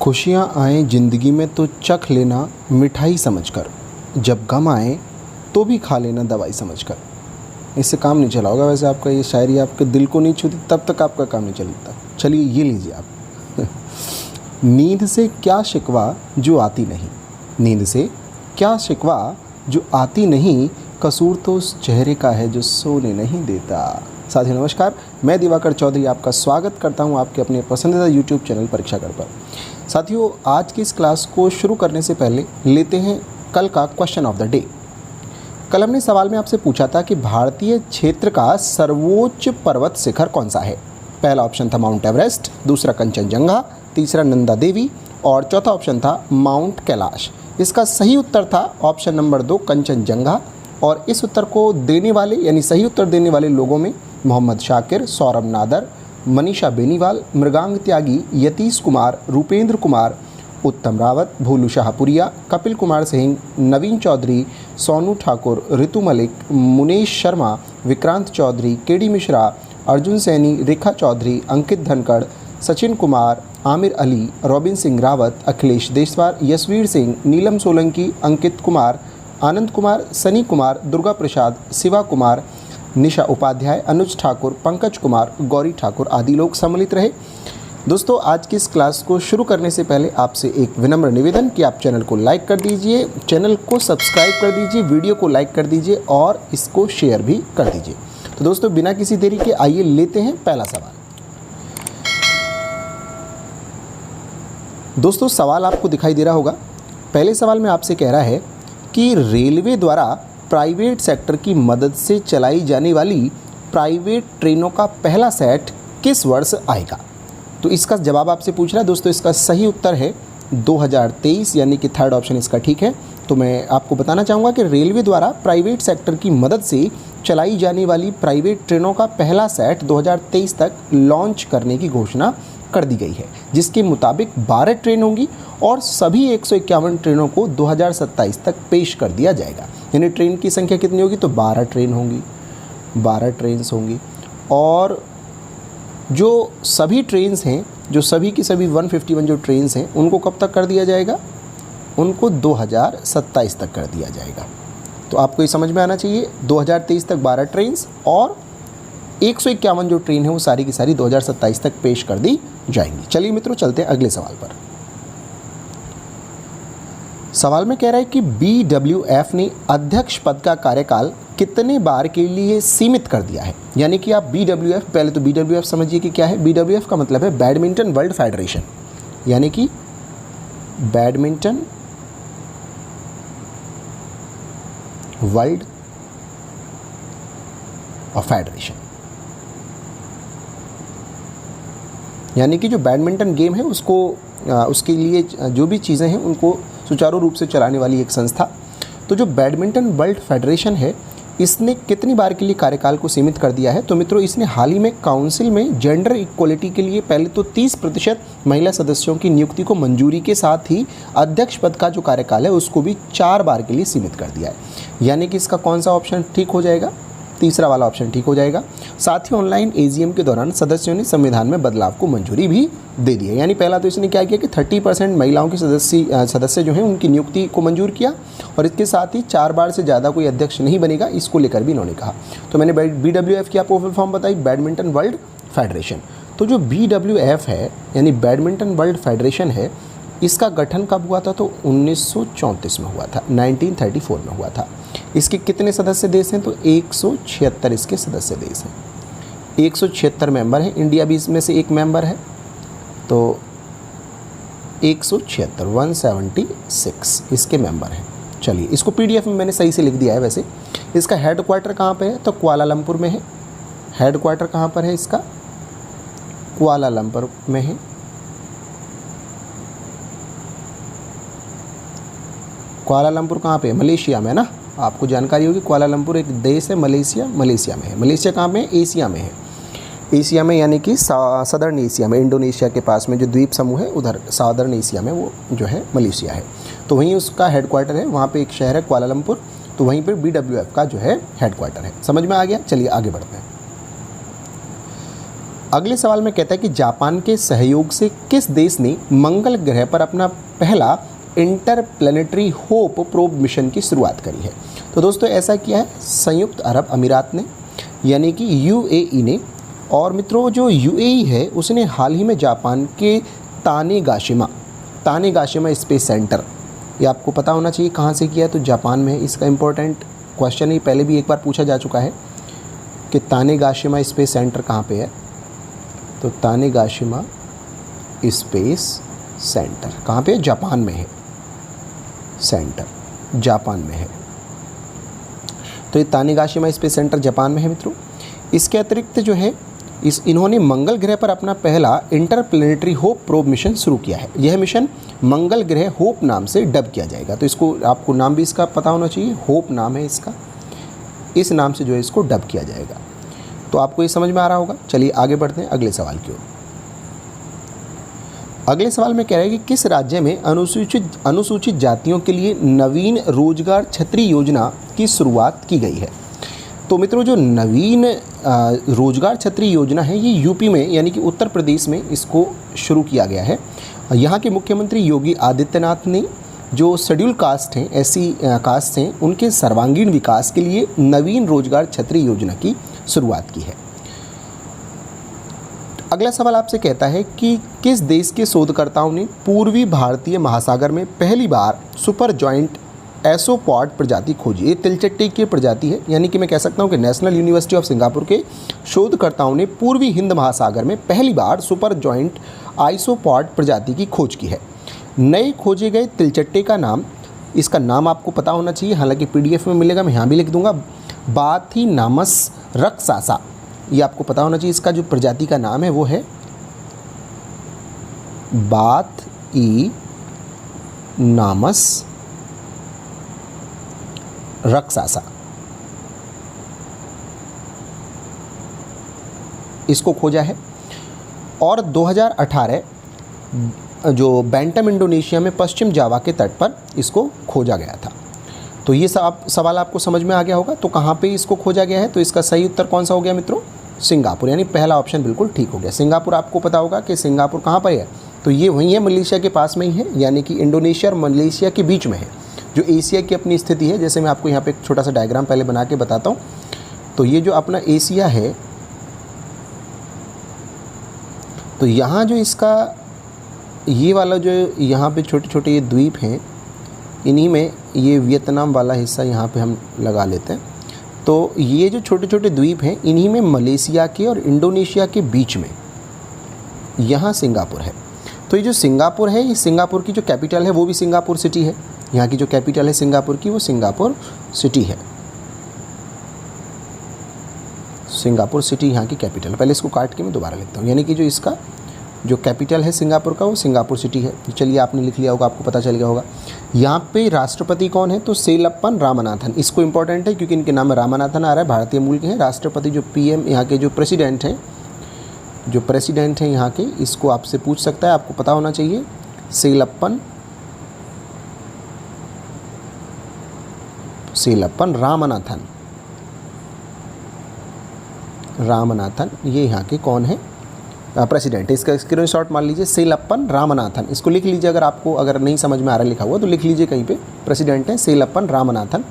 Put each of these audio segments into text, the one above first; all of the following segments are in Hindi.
खुशियाँ आएँ ज़िंदगी में तो चख लेना मिठाई समझकर, जब गम आए तो भी खा लेना दवाई समझकर। इससे काम नहीं चला होगा वैसे आपका, ये शायरी आपके दिल को नहीं छूती तब तक आपका काम नहीं चलता। चलिए ये लीजिए आप। नींद से क्या शिकवा जो आती नहीं, नींद से क्या शिकवा जो आती नहीं, कसूर तो उस चेहरे का है जो सोने नहीं देता। साथियों नमस्कार, मैं दिवाकर चौधरी आपका स्वागत करता हूं आपके अपने पसंदीदा यूट्यूब चैनल परीक्षागढ़ पर। साथियों आज की इस क्लास को शुरू करने से पहले लेते हैं कल का क्वेश्चन ऑफ द डे। कल हमने सवाल में आपसे पूछा था कि भारतीय क्षेत्र का सर्वोच्च पर्वत शिखर कौन सा है। पहला ऑप्शन था माउंट एवरेस्ट, दूसरा कंचनजंगा, तीसरा नंदा देवी और चौथा ऑप्शन था माउंट कैलाश। इसका सही उत्तर था ऑप्शन नंबर 2 कंचनजंगा। और इस उत्तर को देने वाले यानी सही उत्तर देने वाले लोगों में मोहम्मद शाकिर, सौरभ नादर, मनीषा बेनीवाल, मृगांक त्यागी, यतीश कुमार, रूपेंद्र कुमार, उत्तम रावत, भोलू शाहपुरिया, कपिल कुमार सिंह, नवीन चौधरी, सोनू ठाकुर, ऋतु मलिक, मुनेश शर्मा, विक्रांत चौधरी, केडी मिश्रा, अर्जुन सैनी, रेखा चौधरी, अंकित धनखड़, सचिन कुमार, आमिर अली, रॉबिन सिंह रावत, अखिलेश देशवार, यशवीर सिंह, नीलम सोलंकी, अंकित कुमार, आनंद कुमार, सनी कुमार, दुर्गा प्रसाद, शिवा कुमार, निशा उपाध्याय, अनुज ठाकुर, पंकज कुमार, गौरी ठाकुर आदि लोग सम्मिलित रहे। दोस्तों आज की इस क्लास को शुरू करने से पहले आपसे एक विनम्र निवेदन कि आप चैनल को लाइक कर दीजिए, चैनल को सब्सक्राइब कर दीजिए, वीडियो को लाइक कर दीजिए और इसको शेयर भी कर दीजिए। तो दोस्तों बिना किसी देरी के आइए लेते हैं पहला सवाल। दोस्तों सवाल आपको दिखाई दे रहा होगा। पहले सवाल में आपसे कह रहा है कि रेलवे द्वारा प्राइवेट सेक्टर की मदद से चलाई जाने वाली प्राइवेट ट्रेनों का पहला सेट किस वर्ष आएगा। तो इसका जवाब आपसे पूछ रहा है। दोस्तों इसका सही उत्तर है 2023 यानी कि थर्ड ऑप्शन इसका ठीक है। तो मैं आपको बताना चाहूँगा कि रेलवे द्वारा प्राइवेट सेक्टर की मदद से चलाई जाने वाली प्राइवेट ट्रेनों का पहला सेट 2023 तक लॉन्च करने की घोषणा कर दी गई है, जिसके मुताबिक 12 ट्रेन होंगी और सभी 151 ट्रेनों को 2027 तक पेश कर दिया जाएगा। यानी ट्रेन की संख्या कितनी होगी तो 12 ट्रेन होंगी, 12 ट्रेन्स होंगी। और जो सभी ट्रेन्स हैं, जो सभी की सभी 151 जो ट्रेन्स हैं उनको कब तक कर दिया जाएगा, उनको 2027 तक कर दिया जाएगा। तो आपको ये समझ में आना चाहिए 2023 तक 12 ट्रेन्स और 151 जो ट्रेन है वो सारी की सारी 2027 तक पेश कर दी जाएंगी। चलिए मित्रों चलते हैं अगले सवाल पर। सवाल में कह रहा है कि BWF ने अध्यक्ष पद का कार्यकाल कितने बार के लिए सीमित कर दिया है। यानी कि आप BWF, पहले तो BWF समझिए कि क्या है। BWF का मतलब है बैडमिंटन वर्ल्ड फेडरेशन, यानी कि बैडमिंटन वर्ल्ड फेडरेशन, यानी कि जो बैडमिंटन गेम है उसको उसके लिए जो भी चीज़ें हैं उनको सुचारू रूप से चलाने वाली एक संस्था। तो जो बैडमिंटन वर्ल्ड फेडरेशन है इसने कितनी बार के लिए कार्यकाल को सीमित कर दिया है। तो मित्रों इसने हाल ही में काउंसिल में जेंडर इक्वलिटी के लिए पहले तो 30% महिला सदस्यों की नियुक्ति को मंजूरी के साथ ही अध्यक्ष पद का जो कार्यकाल है उसको भी 4 बार के लिए सीमित कर दिया है। यानी कि इसका कौन सा ऑप्शन ठीक हो जाएगा, तीसरा वाला ऑप्शन ठीक हो जाएगा। साथ ही ऑनलाइन AGM के दौरान सदस्यों ने संविधान में बदलाव को मंजूरी भी दे दी है। यानी पहला तो इसने क्या किया कि 30% महिलाओं के सदस्य जो हैं उनकी नियुक्ति को मंजूर किया और इसके साथ ही 4 बार से ज़्यादा कोई अध्यक्ष नहीं बनेगा, इसको लेकर भी इन्होंने कहा। तो मैंने BWF की आपको फुल फॉर्म बताई, बैडमिंटन वर्ल्ड फेडरेशन। तो जो BWF है यानी बैडमिंटन वर्ल्ड फेडरेशन है, इसका गठन कब हुआ था तो 1934 में हुआ था, 1934 में हुआ था। इसके कितने सदस्य देश हैं तो 176 इसके सदस्य देश हैं, 176 मेंबर हैं। इंडिया भी इसमें से एक मेंबर है, तो 176 इसके मेंबर हैं। चलिए इसको PDF में मैंने सही से लिख दिया है। वैसे इसका हेडक्वार्टर कहाँ पे है तो कुआलालंपुर में है। हेडक्वार्टर कहाँ पर है इसका, कुआलालंपुर में है। कुआलालंपुर कहाँ पे है, मलेशिया में ना, आपको जानकारी होगी। कुआलालंपुर एक देश है, मलेशिया में है। मलेशिया कहाँ पे है, एशिया में है। एशिया में यानी कि सदर्न एशिया में, इंडोनेशिया के पास में जो द्वीप समूह है उधर साउदर्न एशिया में वो जो है मलेशिया है। तो वहीं उसका हेडक्वार्टर है, वहाँ पे एक शहर है कुआलालंपुर, तो वहीं पर BWF का जो है हेडक्वार्टर है। समझ में आ गया। चलिए आगे बढ़ते हैं। अगले सवाल में कहता है कि जापान के सहयोग से किस देश ने मंगल ग्रह पर अपना पहला इंटरप्लैनेटरी होप प्रोब मिशन की शुरुआत करी है। तो दोस्तों ऐसा किया है संयुक्त अरब अमीरात ने, यानी कि यूएई ने। और मित्रों जो यूएई है उसने हाल ही में जापान के तानेगाशिमा स्पेस सेंटर, ये आपको पता होना चाहिए कहाँ से किया है, तो जापान में है। इसका इम्पोर्टेंट क्वेश्चन ही पहले भी एक बार पूछा जा चुका है कि तानेगाशिमा स्पेस सेंटर कहाँ पे है। तो तानेगाशिमा स्पेस सेंटर कहाँ पे है? जापान में है। सेंटर जापान में है, तो ये तानेगाशिमा स्पेस सेंटर जापान में है मित्रों। इसके अतिरिक्त जो है इन्होंने मंगल ग्रह पर अपना पहला इंटरप्लैनेटरी होप प्रोब मिशन शुरू किया है। यह मिशन मंगल ग्रह होप नाम से डब किया जाएगा। तो इसको आपको नाम भी इसका पता होना चाहिए, होप नाम है इसका, इस नाम से जो है इसको डब किया जाएगा। तो आपको ये समझ में आ रहा होगा। चलिए आगे बढ़ते हैं अगले सवाल की ओर। अगले सवाल में कह रहा है कि किस राज्य में अनुसूचित जातियों के लिए नवीन रोजगार छतरी योजना की शुरुआत की गई है। तो मित्रों जो नवीन रोजगार छतरी योजना है ये यूपी में यानी कि उत्तर प्रदेश में इसको शुरू किया गया है। यहाँ के मुख्यमंत्री योगी आदित्यनाथ ने जो शेड्यूल कास्ट हैं, ऐसी कास्ट हैं, उनके सर्वांगीण विकास के लिए नवीन रोजगार छतरी योजना की शुरुआत की है। अगला सवाल आपसे कहता है कि किस देश के शोधकर्ताओं ने पूर्वी भारतीय महासागर में पहली बार सुपर जॉइंट एसोपॉड प्रजाति खोजी। ये तिलचट्टे की प्रजाति है, यानी कि मैं कह सकता हूँ कि नेशनल यूनिवर्सिटी ऑफ सिंगापुर के शोधकर्ताओं ने पूर्वी हिंद महासागर में पहली बार सुपर जॉइंट आइसोपॉड प्रजाति की खोज की है। नए खोजे गए तिलचट्टे का नाम, इसका नाम आपको पता होना चाहिए, हालांकि पीडीएफ में मिलेगा, मैं यहाँ भी लिख दूंगा, बाथिनामस रक्सासा। ये आपको पता होना चाहिए, इसका जो प्रजाति का नाम है वो है बाथिनामस रक्सासा। इसको खोजा है। और 2018 जो बैंटम इंडोनेशिया में पश्चिम जावा के तट पर इसको खोजा गया था। तो ये सवाल आपको समझ में आ गया होगा। तो कहाँ पे इसको खोजा गया है? तो इसका सही उत्तर कौन सा हो गया मित्रों? सिंगापुर, यानी पहला ऑप्शन बिल्कुल ठीक हो गया। सिंगापुर आपको पता होगा कि सिंगापुर कहाँ पर है, तो ये वहीं है, मलेशिया के पास में ही है, यानी कि इंडोनेशिया और मलेशिया के बीच में है, जो एशिया की अपनी स्थिति है। जैसे मैं आपको यहाँ पे एक छोटा सा डायग्राम पहले बना के बताता हूँ। तो ये जो अपना एशिया है, तो यहाँ जो इसका ये वाला जो यहाँ पे छोटे छोटे ये द्वीप हैं, इन्हीं में ये वियतनाम वाला हिस्सा यहाँ पे हम लगा लेते हैं। तो ये जो छोटे छोटे द्वीप हैं, इन्हीं में मलेशिया के और इंडोनेशिया के बीच में यहाँ सिंगापुर है। तो ये जो सिंगापुर है, ये सिंगापुर की जो कैपिटल है वो भी सिंगापुर सिटी है। यहाँ की जो कैपिटल है सिंगापुर की, वो सिंगापुर सिटी है। सिंगापुर सिटी यहाँ की कैपिटल है। पहले इसको काट के मैं दोबारा लिखता हूँ, यानी कि जो इसका जो कैपिटल है सिंगापुर का, वो सिंगापुर सिटी है। चलिए आपने लिख लिया होगा, आपको पता चल गया होगा। यहाँ पे राष्ट्रपति कौन है? तो सेलप्पन रामनाथन। इसको इंपॉर्टेंट है क्योंकि इनके नाम में रामनाथन आ रहा है, भारतीय मूल के हैं। राष्ट्रपति जो पीएम यहाँ के जो प्रेसिडेंट हैं, यहाँ के, इसको आपसे पूछ सकता है, आपको पता होना चाहिए। सेलप्पन रामनाथन, ये यहाँ के कौन है? प्रेसिडेंट। इसका स्क्रीनशॉट मान लीजिए, सेलप्पन रामनाथन। इसको लिख लीजिए, अगर नहीं समझ में आ रहा लिखा हुआ तो लिख लीजिए कहीं पे। प्रेसिडेंट है सेलप्पन रामनाथन।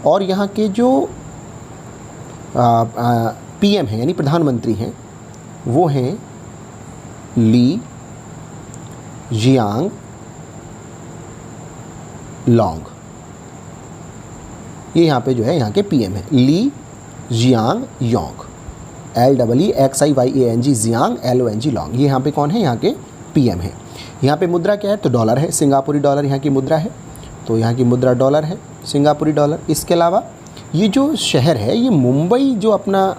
और यहाँ के जो पीएम हैं यानी प्रधानमंत्री हैं, वो हैं ली जियांग लॉन्ग। ये यहाँ पे जो है यहाँ के पीएम है, Li Jiang Yong, LEEXIYANG, Jiang LONG Long. ये यहाँ पे कौन है? यहाँ के पीएम है। यहाँ पे मुद्रा क्या है? तो डॉलर है, सिंगापुरी डॉलर यहाँ की मुद्रा है। तो यहाँ की मुद्रा डॉलर है, सिंगापुरी डॉलर। इसके अलावा ये जो शहर है, ये मुंबई जो अपना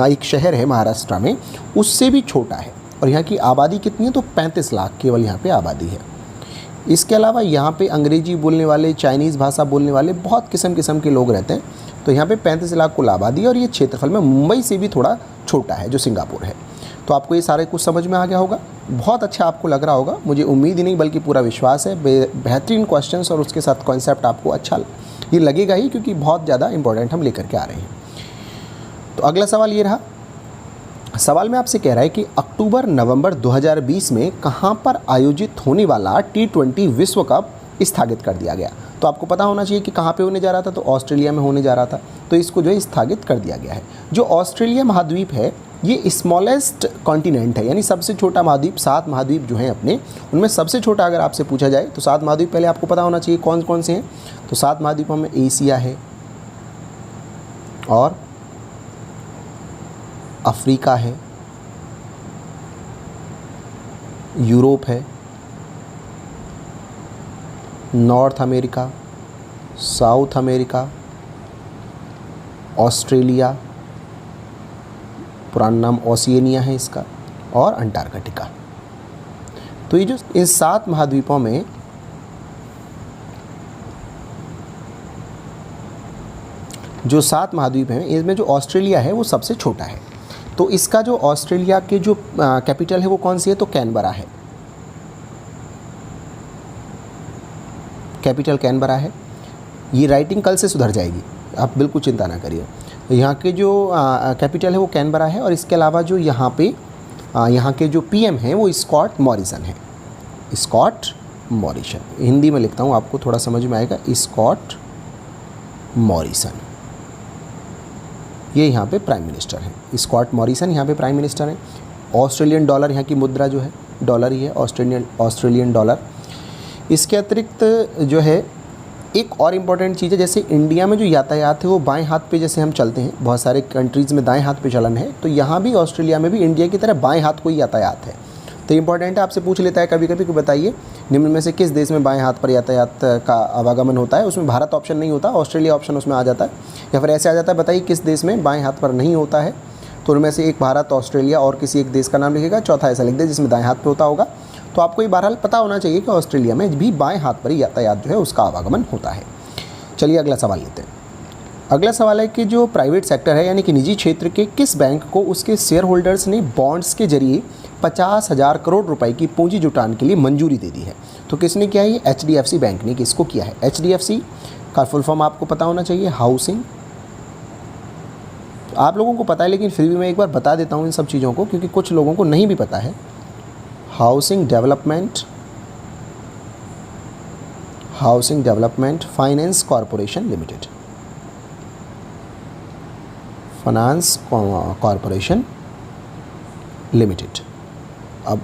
एक शहर है महाराष्ट्र में, उससे भी छोटा है। और यहाँ की आबादी कितनी है? तो 35 लाख केवल यहाँ पे आबादी है। इसके अलावा यहाँ पे अंग्रेजी बोलने वाले, चाइनीज़ भाषा बोलने वाले बहुत किस्म के लोग रहते हैं। तो यहाँ पे 35 लाख कुल आबादी है और ये क्षेत्रफल में मुंबई से भी थोड़ा छोटा है जो सिंगापुर है। तो आपको ये सारे कुछ समझ में आ गया होगा। बहुत अच्छा आपको लग रहा होगा, मुझे उम्मीद ही नहीं बल्कि पूरा विश्वास है। बेहतरीन क्वेश्चंस और उसके साथ कॉन्सेप्ट आपको अच्छा ये लगेगा ही, क्योंकि बहुत ज़्यादा इंपॉर्टेंट हम लेकर के आ रहे हैं। तो अगला सवाल ये रहा सवाल में आपसे कह रहा है कि अक्टूबर नवंबर 2020 में कहाँ पर आयोजित होने वाला T20 विश्व कप स्थगित कर दिया गया। तो आपको पता होना चाहिए कि कहाँ पे होने जा रहा था, तो ऑस्ट्रेलिया में होने जा रहा था, तो इसको जो है स्थगित कर दिया गया है। जो ऑस्ट्रेलिया महाद्वीप है ये स्मॉलेस्ट कॉन्टिनेंट है, यानी सबसे छोटा महाद्वीप। 7 महाद्वीप जो हैं अपने, उनमें सबसे छोटा अगर आपसे पूछा जाए तो 7 महाद्वीप पहले आपको पता होना चाहिए कौन कौन से हैं। तो 7 महाद्वीपों में एशिया है, और अफ्रीका है, यूरोप है, north America, south America, Australia, पुराना नाम ओशिनिया है इसका, और अंटार्कटिका। तो ये जो इस 7 महाद्वीपों में जो 7 महाद्वीप हैं, इसमें जो ऑस्ट्रेलिया है वो सबसे छोटा है। तो इसका जो ऑस्ट्रेलिया के जो कैपिटल है वो कौन सी है, तो कैनबरा है। कैपिटल कैनबरा है। ये राइटिंग कल से सुधर जाएगी, आप बिल्कुल चिंता ना करिए। यहाँ के जो कैपिटल है वो कैनबरा है, और इसके अलावा जो यहाँ पे यहाँ के जो पीएम हैं वो स्कॉट मॉरिसन है। स्कॉट मॉरिसन, हिंदी में लिखता हूँ आपको थोड़ा समझ में आएगा। स्कॉट मॉरिसन ये यहाँ पे प्राइम मिनिस्टर हैं। स्कॉट मॉरिसन यहाँ पे प्राइम मिनिस्टर हैं। ऑस्ट्रेलियन डॉलर यहाँ की मुद्रा जो है डॉलर ही है, ऑस्ट्रेलियन डॉलर। इसके अतिरिक्त जो है एक और इम्पॉर्टेंट चीज़ है, जैसे इंडिया में जो यातायात है वो बाएं हाथ पे जैसे हम चलते हैं, बहुत सारे कंट्रीज़ में दाएं हाथ पे चलन है, तो यहाँ भी ऑस्ट्रेलिया में भी इंडिया की तरह बाएं हाथ को ही यातायात है। तो इम्पॉर्टेंट है, आपसे पूछ लेता है कभी कभी कि बताइए निम्न में से किस देश में बाएं हाथ पर यातायात का आवागमन होता है। उसमें भारत ऑप्शन नहीं होता, ऑस्ट्रेलिया ऑप्शन उसमें आ जाता है, या फिर ऐसे आ जाता है बताइए किस देश में बाएं हाथ पर नहीं होता है। तो उनमें से एक भारत, ऑस्ट्रेलिया और किसी एक देश का नाम लिखेगा, चौथा ऐसा लिख दे जिसमें दाएं हाथ पर होता होगा। तो आपको ये बहरहाल पता होना चाहिए कि ऑस्ट्रेलिया में भी बाएं हाथ पर ही यातायात जो है उसका आवागमन होता है। चलिए अगला सवाल लेते हैं। अगला सवाल है कि जो प्राइवेट सेक्टर है यानी कि निजी क्षेत्र के किस बैंक को उसके शेयर होल्डर्स ने बॉन्ड्स के जरिए 50,000 करोड़ रुपए की पूंजी जुटाने के लिए मंजूरी दे दी है। तो किसने किया है ये? HDFC बैंक ने किसको किया है? HDFC का फुल फॉर्म आपको पता होना चाहिए, हाउसिंग। आप लोगों को पता है लेकिन फिर भी मैं एक बार बता देता हूँ इन सब चीज़ों को, क्योंकि कुछ लोगों को नहीं भी पता है। Housing development finance corporation limited, finance corporation limited. अब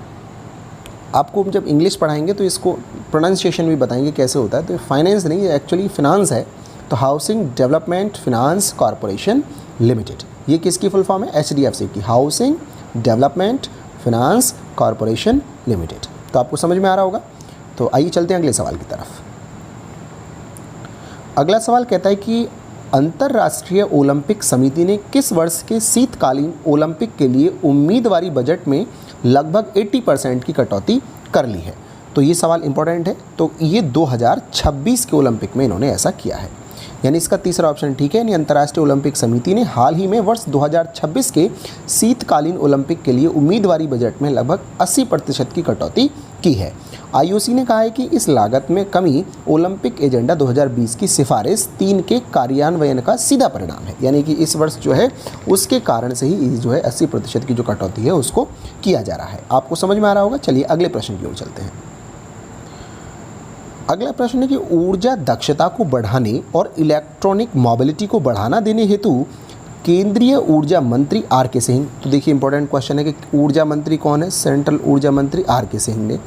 आपको जब इंग्लिश पढ़ाएंगे तो इसको प्रोनाउंसिएशन भी बताएंगे कैसे होता है। तो फाइनेंस नहीं, एक्चुअली फिनांस है। तो housing development finance corporation limited, ये किसकी फुल फॉर्म है? HDFC की, housing development finance corporation limited. तो आपको समझ में आ रहा होगा। तो आइए चलते हैं अगले सवाल की तरफ। अगला सवाल कहता है कि अंतर्राष्ट्रीय ओलंपिक समिति ने किस वर्ष के शीतकालीन ओलंपिक के लिए उम्मीदवारी बजट में लगभग 80% की कटौती कर ली है? तो ये सवाल इंपॉर्टेंट है। तो ये 2026 के ओलंपिक में इन्होंने ऐसा किया है, यानी इसका तीसरा ऑप्शन ठीक है। यानी अंतर्राष्ट्रीय ओलंपिक समिति ने हाल ही में वर्ष 2026 के शीतकालीन ओलंपिक के लिए उम्मीदवारी बजट में लगभग 80% की कटौती की है। IOC ने कहा है कि इस लागत में कमी ओलंपिक एजेंडा 2020 की सिफारिश 3 के कार्यान्वयन का सीधा परिणाम है, यानी कि इस वर्ष जो है उसके कारण से ही जो है 80% की जो कटौती है उसको किया जा रहा है। आपको समझ में आ रहा होगा। चलिए अगले प्रश्न की ओर चलते हैं। अगला प्रश्न है कि ऊर्जा दक्षता को बढ़ाने और इलेक्ट्रॉनिक मोबिलिटी को बढ़ावा देने हेतु केंद्रीय ऊर्जा मंत्री RK सिंह, तो देखिए इंपॉर्टेंट क्वेश्चन है कि ऊर्जा मंत्री कौन है? सेंट्रल ऊर्जा मंत्री RK सिंह ने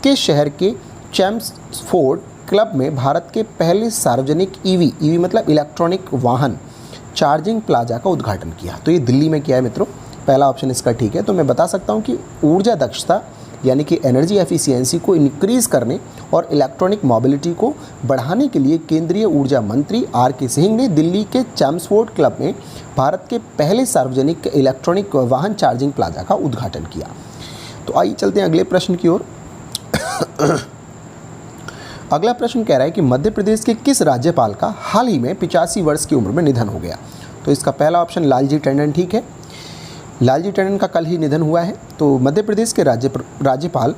किस शहर के चैम्सफोर्ड क्लब में भारत के पहले सार्वजनिक EV मतलब इलेक्ट्रॉनिक वाहन चार्जिंग प्लाजा का उद्घाटन किया? तो ये दिल्ली में किया है मित्रों। पहला ऑप्शन इसका ठीक है। तो मैं बता सकता हूँ कि ऊर्जा दक्षता यानी कि एनर्जी एफिशिएंसी को इंक्रीज़ करने और इलेक्ट्रॉनिक मोबिलिटी को बढ़ाने के लिए केंद्रीय ऊर्जा मंत्री RK सिंह ने दिल्ली के चैम्सफोर्ड क्लब में भारत के पहले सार्वजनिक इलेक्ट्रॉनिक वाहन चार्जिंग प्लाजा का उद्घाटन किया। तो आइए चलते हैं अगले प्रश्न की ओर। अगला प्रश्न कह रहा है कि मध्य प्रदेश के किस राज्यपाल का हाल ही में 85 वर्ष की उम्र में निधन हो गया? तो इसका पहला ऑप्शन लालजी टंडन ठीक है। लालजी टंडन का कल ही निधन हुआ है। तो मध्य प्रदेश के राज्यपाल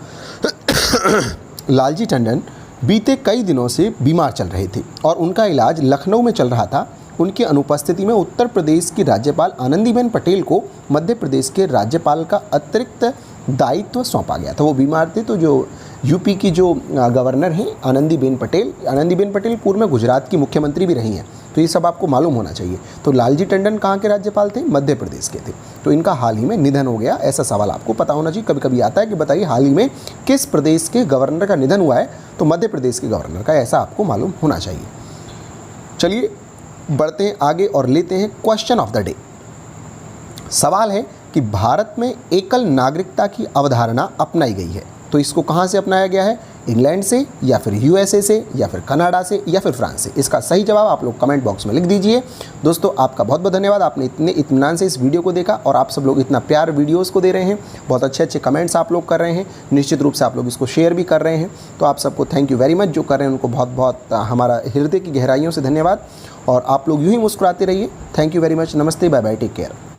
लालजी टंडन बीते कई दिनों से बीमार चल रहे थे और उनका इलाज लखनऊ में चल रहा था। उनकी अनुपस्थिति में उत्तर प्रदेश की राज्यपाल आनंदीबेन पटेल को मध्य प्रदेश के राज्यपाल का अतिरिक्त दायित्व सौंपा गया था। वो बीमार थे, तो जो यूपी की जो गवर्नर हैं आनंदीबेन पटेल पूर्व में गुजरात की मुख्यमंत्री भी रही हैं, तो ये सब आपको मालूम होना चाहिए। तो लालजी टंडन कहाँ के राज्यपाल थे? मध्य प्रदेश के थे। तो इनका हाल ही में निधन हो गया, ऐसा सवाल आपको पता होना चाहिए। कभी कभी आता है कि बताइए हाल ही में किस प्रदेश के गवर्नर का निधन हुआ है, तो मध्य प्रदेश के गवर्नर का, ऐसा आपको मालूम होना चाहिए। चलिए बढ़ते हैं आगे और लेते हैं क्वेश्चन ऑफ द डे। सवाल है कि भारत में एकल नागरिकता की अवधारणा अपनाई गई है, तो इसको कहाँ से अपनाया गया है? इंग्लैंड से, या फिर यूएसए से, या फिर कनाडा से, या फिर फ्रांस से? इसका सही जवाब आप लोग कमेंट बॉक्स में लिख दीजिए। दोस्तों आपका बहुत बहुत धन्यवाद, आपने इतने इत्मीनान से इस वीडियो को देखा और आप सब लोग इतना प्यार वीडियोस को दे रहे हैं, बहुत अच्छे अच्छे कमेंट्स आप लोग कर रहे हैं, निश्चित रूप से आप लोग इसको शेयर भी कर रहे हैं। तो आप सबको थैंक यू वेरी मच, जो कर रहे हैं उनको बहुत बहुत हमारा हृदय की गहराइयों से धन्यवाद। और आप लोग यूँ ही मुस्कुराते रहिए। थैंक यू वेरी मच, नमस्ते, बाय बाय, टेक केयर।